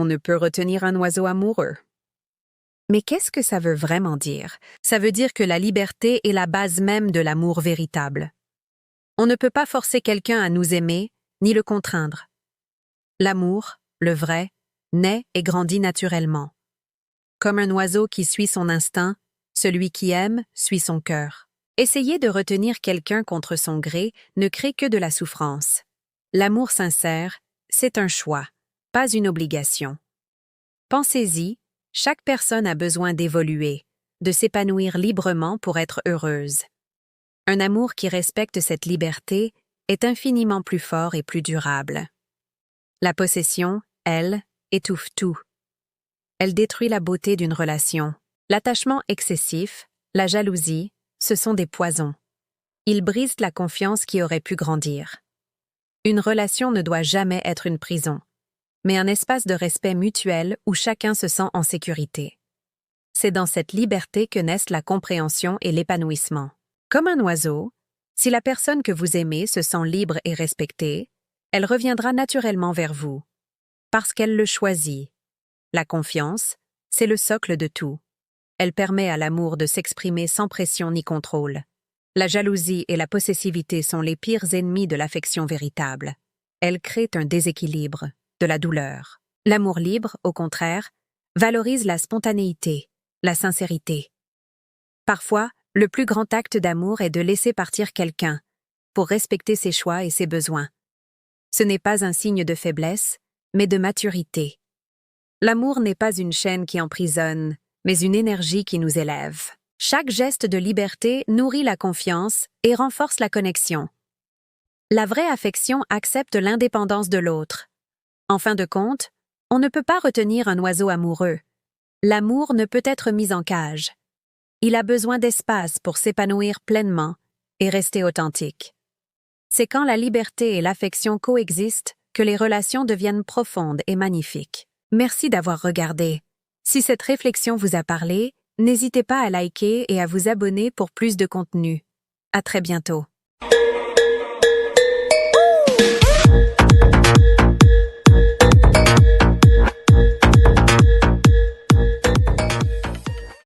On ne peut retenir un oiseau amoureux. Mais qu'est-ce que ça veut vraiment dire? Ça veut dire que la liberté est la base même de l'amour véritable. On ne peut pas forcer quelqu'un à nous aimer, ni le contraindre. L'amour, le vrai, naît et grandit naturellement. Comme un oiseau qui suit son instinct, celui qui aime suit son cœur. Essayer de retenir quelqu'un contre son gré ne crée que de la souffrance. L'amour sincère, c'est un choix, pas une obligation. Pensez-y, chaque personne a besoin d'évoluer, de s'épanouir librement pour être heureuse. Un amour qui respecte cette liberté est infiniment plus fort et plus durable. La possession, elle, étouffe tout. Elle détruit la beauté d'une relation. L'attachement excessif, la jalousie, ce sont des poisons. Ils brisent la confiance qui aurait pu grandir. Une relation ne doit jamais être une prison, mais un espace de respect mutuel où chacun se sent en sécurité. C'est dans cette liberté que naissent la compréhension et l'épanouissement. Comme un oiseau, si la personne que vous aimez se sent libre et respectée, elle reviendra naturellement vers vous, parce qu'elle le choisit. La confiance, c'est le socle de tout. Elle permet à l'amour de s'exprimer sans pression ni contrôle. La jalousie et la possessivité sont les pires ennemis de l'affection véritable. Elles créent un déséquilibre, de la douleur. L'amour libre, au contraire, valorise la spontanéité, la sincérité. Parfois, le plus grand acte d'amour est de laisser partir quelqu'un, pour respecter ses choix et ses besoins. Ce n'est pas un signe de faiblesse, mais de maturité. L'amour n'est pas une chaîne qui emprisonne, mais une énergie qui nous élève. Chaque geste de liberté nourrit la confiance et renforce la connexion. La vraie affection accepte l'indépendance de l'autre. En fin de compte, on ne peut pas retenir un oiseau amoureux. L'amour ne peut être mis en cage. Il a besoin d'espace pour s'épanouir pleinement et rester authentique. C'est quand la liberté et l'affection coexistent que les relations deviennent profondes et magnifiques. Merci d'avoir regardé. Si cette réflexion vous a parlé, n'hésitez pas à liker et à vous abonner pour plus de contenu. À très bientôt.